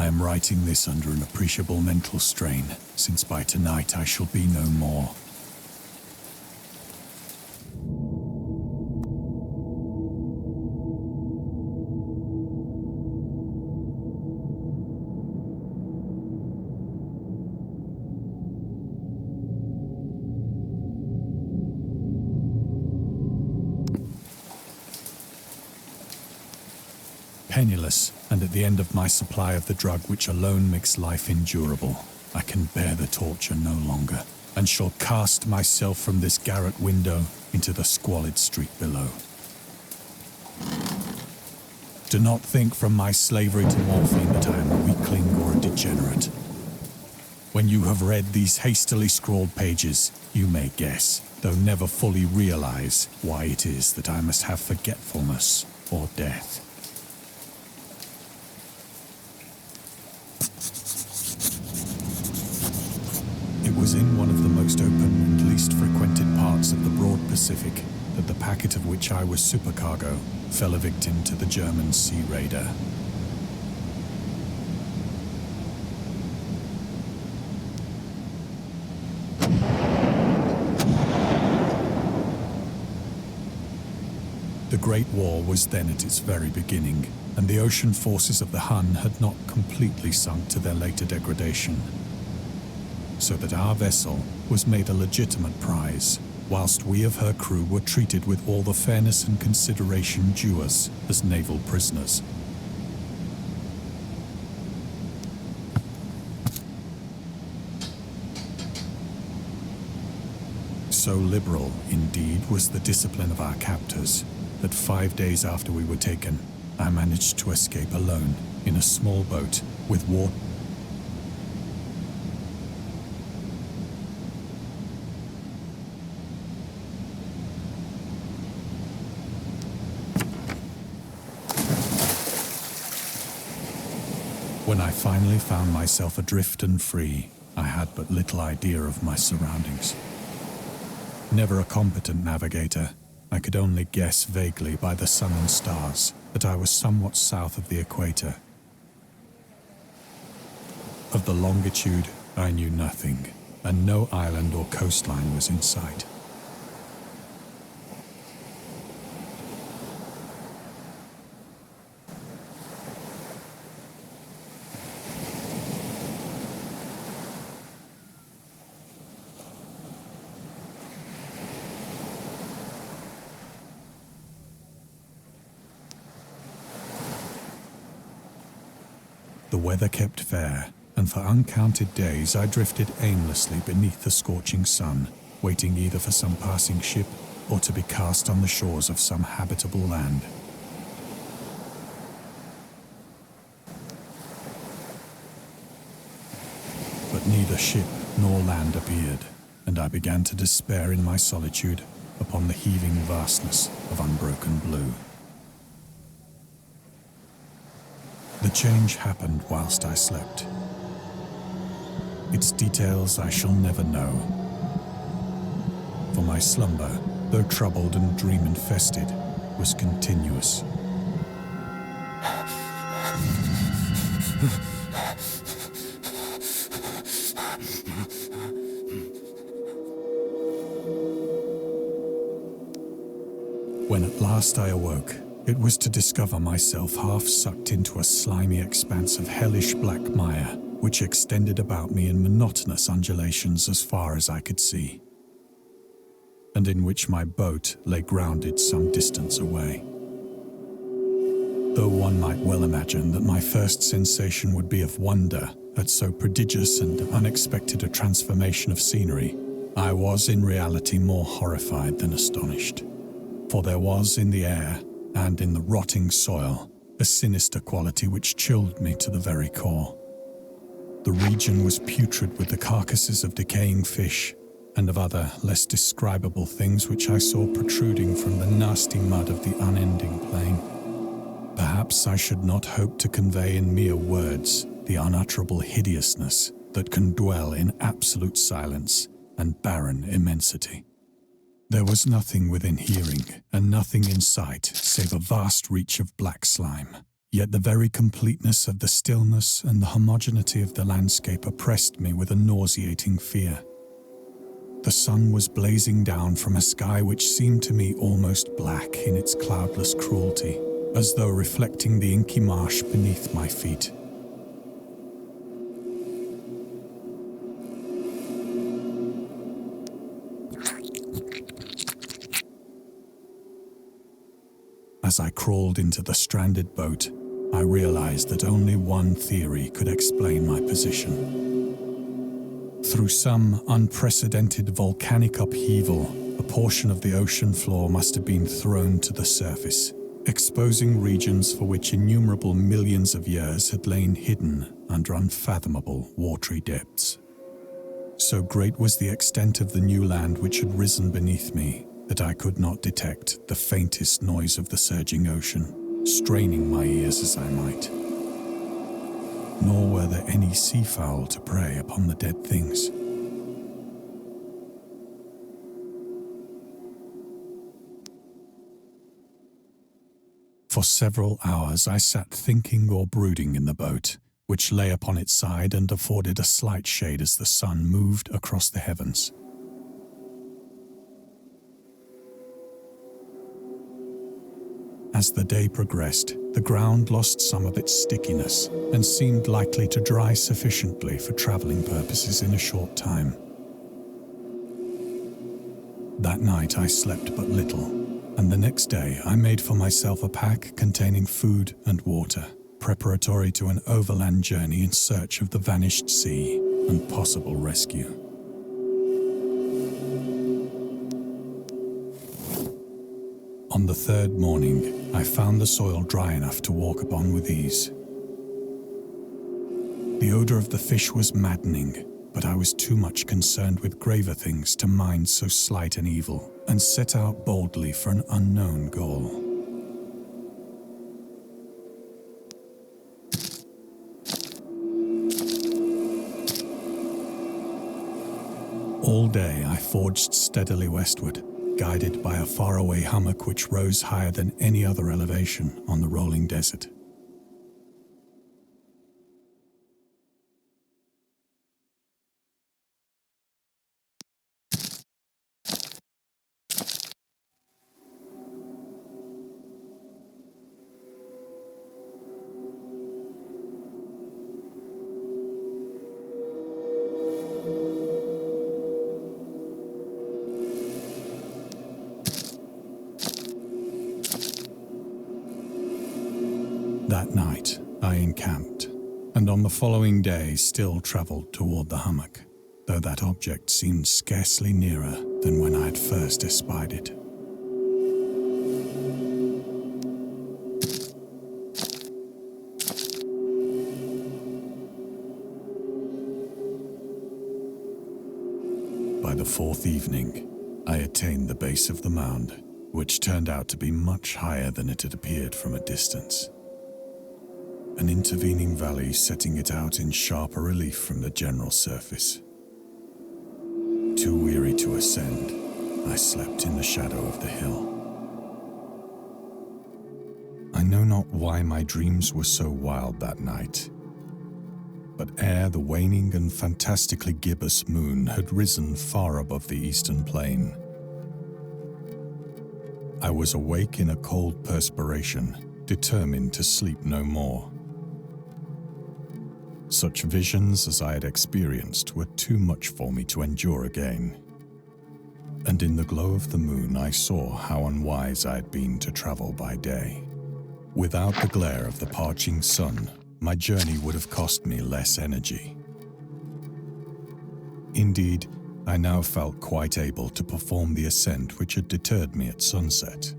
I am writing this under an appreciable mental strain, since by tonight I shall be no more. Penniless, and at the end of my supply of the drug which alone makes life endurable, I can bear the torture no longer, and shall cast myself from this garret window into the squalid street below. Do not think from my slavery to morphine that I am a weakling or a degenerate. When you have read these hastily scrawled pages, you may guess, though never fully realize, why it is that I must have forgetfulness or death. It was in one of the most open and least frequented parts of the broad Pacific that the packet of which I was supercargo fell a victim to the German sea raider. The Great War was then at its very beginning, and the ocean forces of the Hun had not completely sunk to their later degradation, so that our vessel was made a legitimate prize, whilst we of her crew were treated with all the fairness and consideration due us as naval prisoners. So liberal, indeed, was the discipline of our captors, that 5 days after we were taken, I managed to escape alone in a small boat with water. When I finally found myself adrift and free, I had but little idea of my surroundings. Never a competent navigator, I could only guess vaguely by the sun and stars that I was somewhat south of the equator. Of the longitude, I knew nothing, and no island or coastline was in sight. The weather kept fair, and for uncounted days I drifted aimlessly beneath the scorching sun, waiting either for some passing ship or to be cast on the shores of some habitable land. But neither ship nor land appeared, and I began to despair in my solitude upon the heaving vastness of unbroken blue. The change happened whilst I slept. Its details I shall never know. For my slumber, though troubled and dream-infested, was continuous. When at last I awoke, it was to discover myself half sucked into a slimy expanse of hellish black mire, which extended about me in monotonous undulations as far as I could see, and in which my boat lay grounded some distance away. Though one might well imagine that my first sensation would be of wonder at so prodigious and unexpected a transformation of scenery, I was in reality more horrified than astonished, for there was in the air and in the rotting soil a sinister quality which chilled me to the very core. The region was putrid with the carcasses of decaying fish and of other less describable things which I saw protruding from the nasty mud of the unending plain. Perhaps I should not hope to convey in mere words the unutterable hideousness that can dwell in absolute silence and barren immensity. There was nothing within hearing and nothing in sight save a vast reach of black slime, Yet the very completeness of the stillness and the homogeneity of the landscape oppressed me with a nauseating fear. The sun was blazing down from a sky which seemed to me almost black in its cloudless cruelty, as though reflecting the inky marsh beneath my feet. As I crawled into the stranded boat, I realized that only one theory could explain my position. Through some unprecedented volcanic upheaval, a portion of the ocean floor must have been thrown to the surface, exposing regions for which innumerable millions of years had lain hidden under unfathomable watery depths. So great was the extent of the new land which had risen beneath me that I could not detect the faintest noise of the surging ocean, straining my ears as I might. Nor were there any seafowl to prey upon the dead things. For several hours I sat thinking or brooding in the boat, which lay upon its side and afforded a slight shade as the sun moved across the heavens. As the day progressed, the ground lost some of its stickiness and seemed likely to dry sufficiently for traveling purposes in a short time. That night I slept but little, and the next day I made for myself a pack containing food and water, preparatory to an overland journey in search of the vanished sea and possible rescue. On the third morning, I found the soil dry enough to walk upon with ease. The odor of the fish was maddening, but I was too much concerned with graver things to mind so slight an evil, and set out boldly for an unknown goal. All day I forged steadily westward, guided by a faraway hummock which rose higher than any other elevation on the rolling desert. That night, I encamped, and on the following day still travelled toward the hummock, though that object seemed scarcely nearer than when I had first espied it. By the fourth evening, I attained the base of the mound, which turned out to be much higher than it had appeared from a distance. An intervening valley setting it out in sharper relief from the general surface. Too weary to ascend, I slept in the shadow of the hill. I know not why my dreams were so wild that night, but ere the waning and fantastically gibbous moon had risen far above the eastern plain, I was awake in a cold perspiration, determined to sleep no more. Such visions as I had experienced were too much for me to endure again. And in the glow of the moon I saw how unwise I had been to travel by day. Without the glare of the parching sun, my journey would have cost me less energy. Indeed, I now felt quite able to perform the ascent which had deterred me at sunset.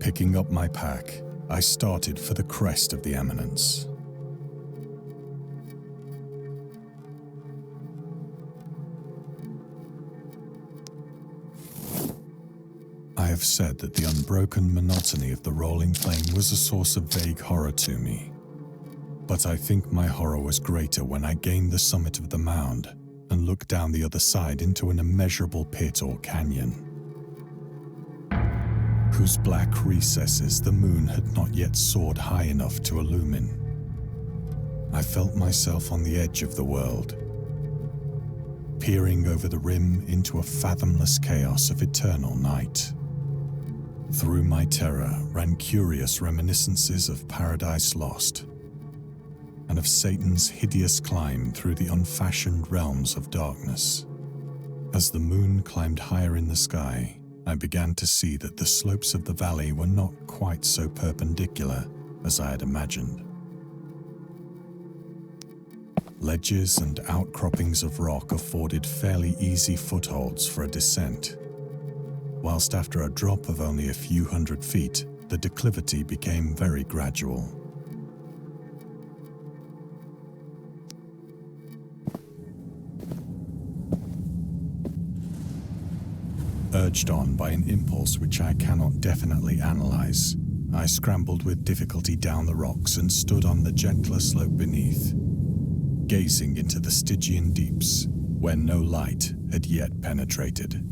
Picking up my pack, I started for the crest of the eminence. I have said that the unbroken monotony of the rolling plain was a source of vague horror to me. But I think my horror was greater when I gained the summit of the mound and looked down the other side into an immeasurable pit or canyon. whose black recesses the moon had not yet soared high enough to illumine. I felt myself on the edge of the world, peering over the rim into a fathomless chaos of eternal night. Through my terror ran curious reminiscences of Paradise Lost, and of Satan's hideous climb through the unfashioned realms of darkness. As the moon climbed higher in the sky, I began to see that the slopes of the valley were not quite so perpendicular as I had imagined. Ledges and outcroppings of rock afforded fairly easy footholds for a descent, whilst after a drop of only a few hundred feet, the declivity became very gradual. Urged on by an impulse which I cannot definitely analyze, I scrambled with difficulty down the rocks and stood on the gentler slope beneath, gazing into the Stygian deeps, where no light had yet penetrated.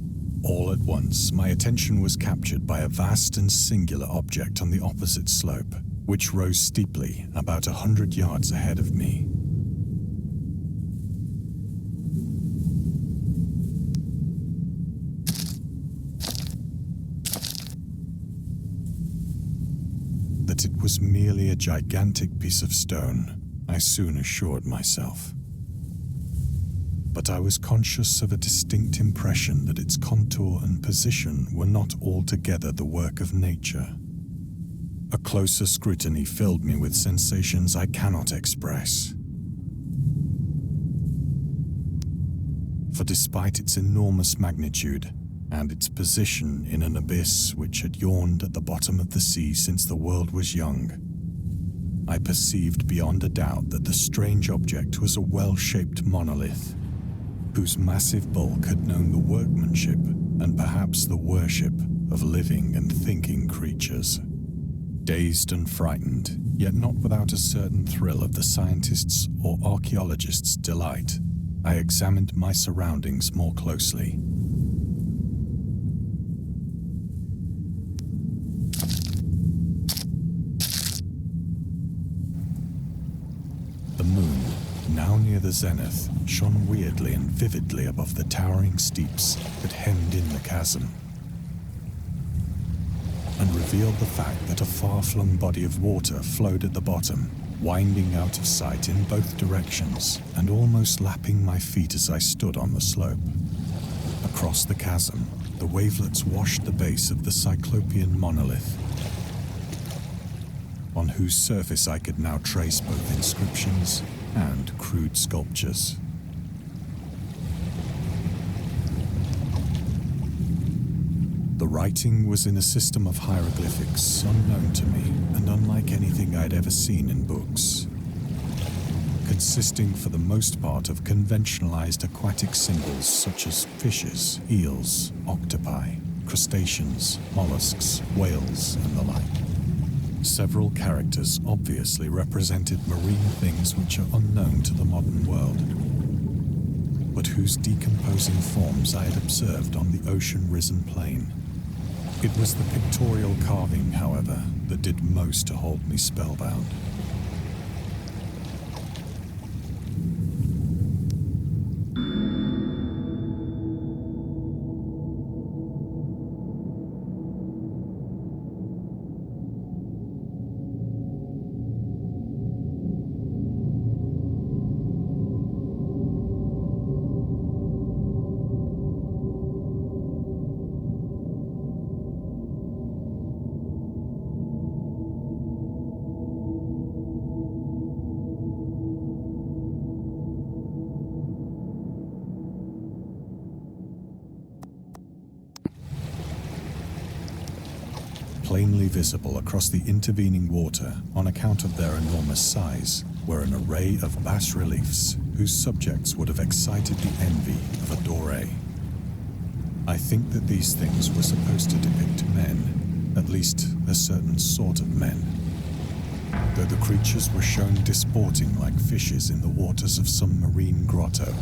All at once, my attention was captured by a vast and singular object on the opposite slope, which rose steeply about 100 yards ahead of me. That it was merely a gigantic piece of stone, I soon assured myself. But I was conscious of a distinct impression that its contour and position were not altogether the work of nature. A closer scrutiny filled me with sensations I cannot express. For despite its enormous magnitude, and its position in an abyss which had yawned at the bottom of the sea since the world was young, I perceived beyond a doubt that the strange object was a well-shaped monolith, whose massive bulk had known the workmanship and perhaps the worship of living and thinking creatures. Dazed and frightened, yet not without a certain thrill of the scientist's or archaeologist's delight, I examined my surroundings more closely. The moon, now near the zenith, shone weirdly and vividly above the towering steeps that hemmed in the chasm, and revealed the fact that a far-flung body of water flowed at the bottom, winding out of sight in both directions and almost lapping my feet as I stood on the slope. Across the chasm, the wavelets washed the base of the Cyclopean monolith, on whose surface I could now trace both inscriptions and crude sculptures. The writing was in a system of hieroglyphics unknown to me and unlike anything I'd ever seen in books, consisting for the most part of conventionalized aquatic symbols such as fishes, eels, octopi, crustaceans, mollusks, whales, and the like. Several characters obviously represented marine things which are unknown to the modern world, but whose decomposing forms I had observed on the ocean-risen plain. It was the pictorial carving, however, that did most to hold me spellbound. Plainly visible across the intervening water on account of their enormous size were an array of bas-reliefs whose subjects would have excited the envy of a Doré. I think that these things were supposed to depict men, at least a certain sort of men, though the creatures were shown disporting like fishes in the waters of some marine grotto,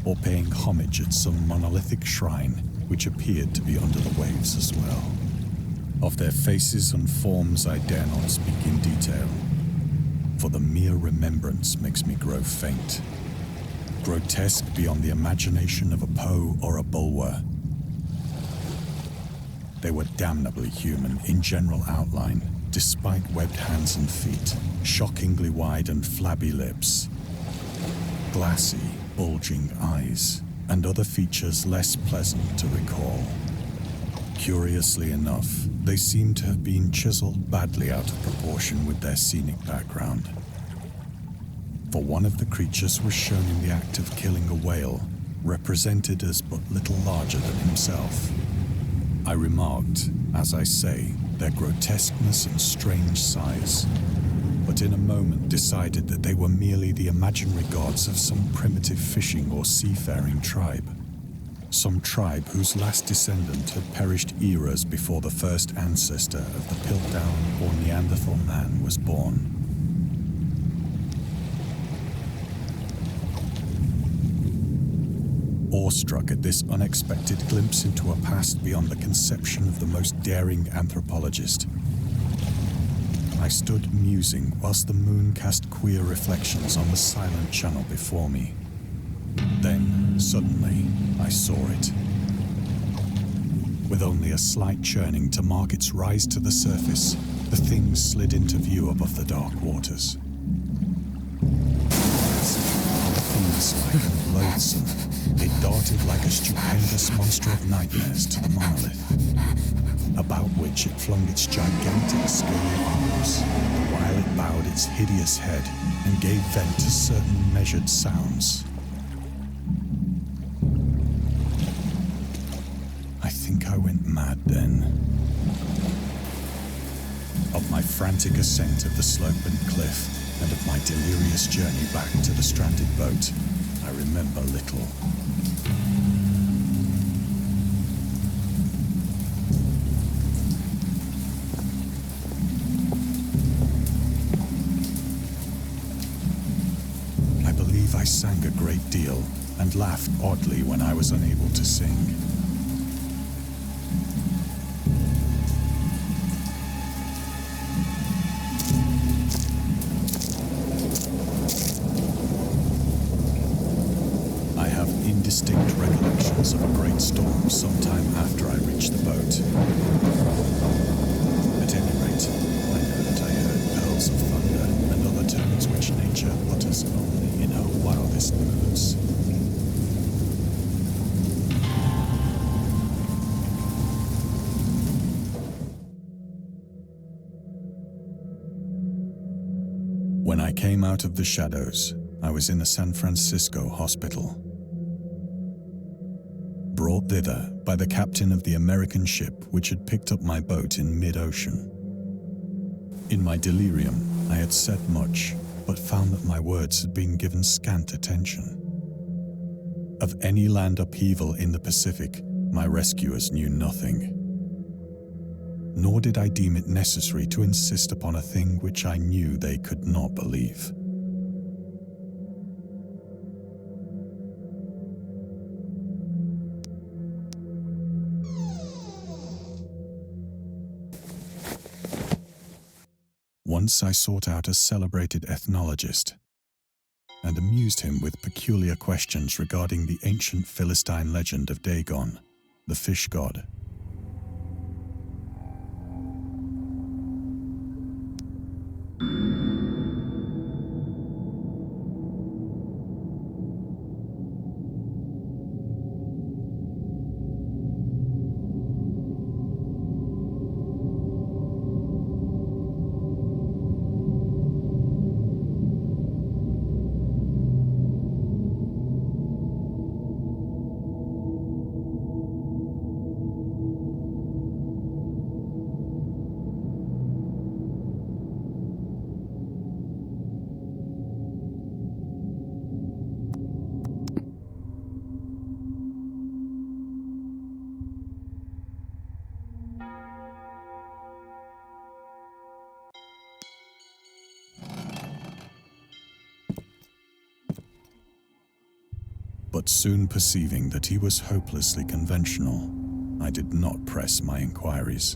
or paying homage at some monolithic shrine which appeared to be under the waves as well. Of their faces and forms I dare not speak in detail, for the mere remembrance makes me grow faint. Grotesque beyond the imagination of a Poe or a Bulwer. They were damnably human in general outline, despite webbed hands and feet, shockingly wide and flabby lips, glassy, bulging eyes, and other features less pleasant to recall. Curiously enough, they seem to have been chiseled badly out of proportion with their scenic background. For one of the creatures was shown in the act of killing a whale, represented as but little larger than himself. I remarked, as I say, their grotesqueness and strange size, but in a moment decided that they were merely the imaginary gods of some primitive fishing or seafaring tribe. Some tribe whose last descendant had perished eras before the first ancestor of the Piltdown or Neanderthal man was born. Awestruck at this unexpected glimpse into a past beyond the conception of the most daring anthropologist, I stood musing whilst the moon cast queer reflections on the silent channel before me. Then, suddenly, I saw it. With only a slight churning to mark its rise to the surface, the thing slid into view above the dark waters. Fiend-like and loathsome, it darted like a stupendous monster of nightmares to the monolith, about which it flung its gigantic scaly arms, while it bowed its hideous head and gave vent to certain measured sounds. I think I went mad then. Of my frantic ascent of the sloping cliff and of my delirious journey back to the stranded boat, I remember little. I believe I sang a great deal and laughed oddly when I was unable to sing. Indistinct recollections of a great storm sometime after I reached the boat. At any rate, I know that I heard peals of thunder and other tones which nature utters only in her wildest moods. When I came out of the shadows, I was in a San Francisco hospital. Brought thither by the captain of the American ship which had picked up my boat in mid-ocean. In my delirium, I had said much, but found that my words had been given scant attention. Of any land upheaval in the Pacific, my rescuers knew nothing. Nor did I deem it necessary to insist upon a thing which I knew they could not believe. Once I sought out a celebrated ethnologist and amused him with peculiar questions regarding the ancient Philistine legend of Dagon, the fish god. But soon perceiving that he was hopelessly conventional, I did not press my inquiries.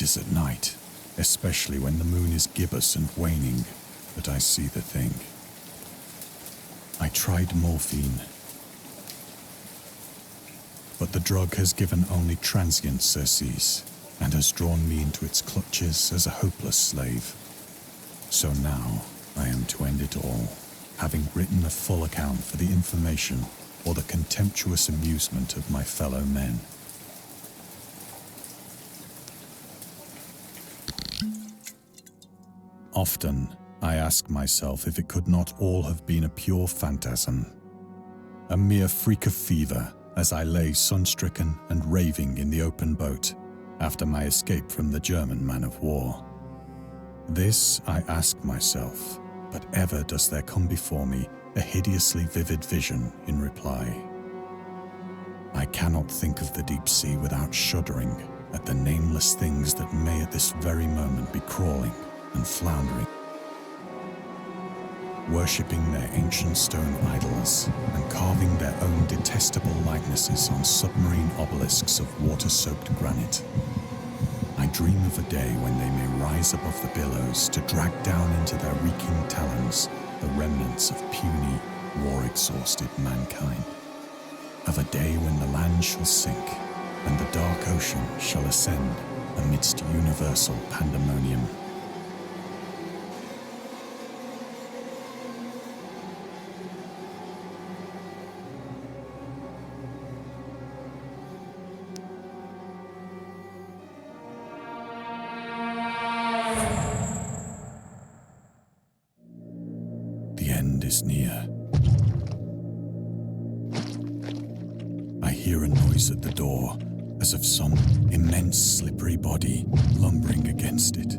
is at night, especially when the moon is gibbous and waning, that I see the thing. I tried morphine, but the drug has given only transient surcease and has drawn me into its clutches as a hopeless slave. So now I am to end it all, having written a full account for the information or the contemptuous amusement of my fellow men. Often, I ask myself if it could not all have been a pure phantasm, a mere freak of fever as I lay sun-stricken and raving in the open boat after my escape from the German man-of-war. This I ask myself, but ever does there come before me a hideously vivid vision in reply. I cannot think of the deep sea without shuddering at the nameless things that may at this very moment be crawling and floundering, worshipping their ancient stone idols and carving their own detestable likenesses on submarine obelisks of water-soaked granite. I dream of a day when they may rise above the billows to drag down into their reeking talons the remnants of puny, war-exhausted mankind. Of a day when the land shall sink and the dark ocean shall ascend amidst universal pandemonium. The end is near. I hear a noise at the door, as of some immense slippery body lumbering against it.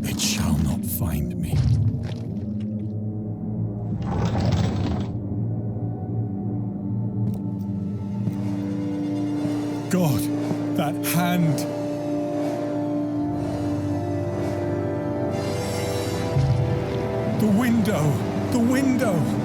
It shall not find me. God, that hand! The window! The window!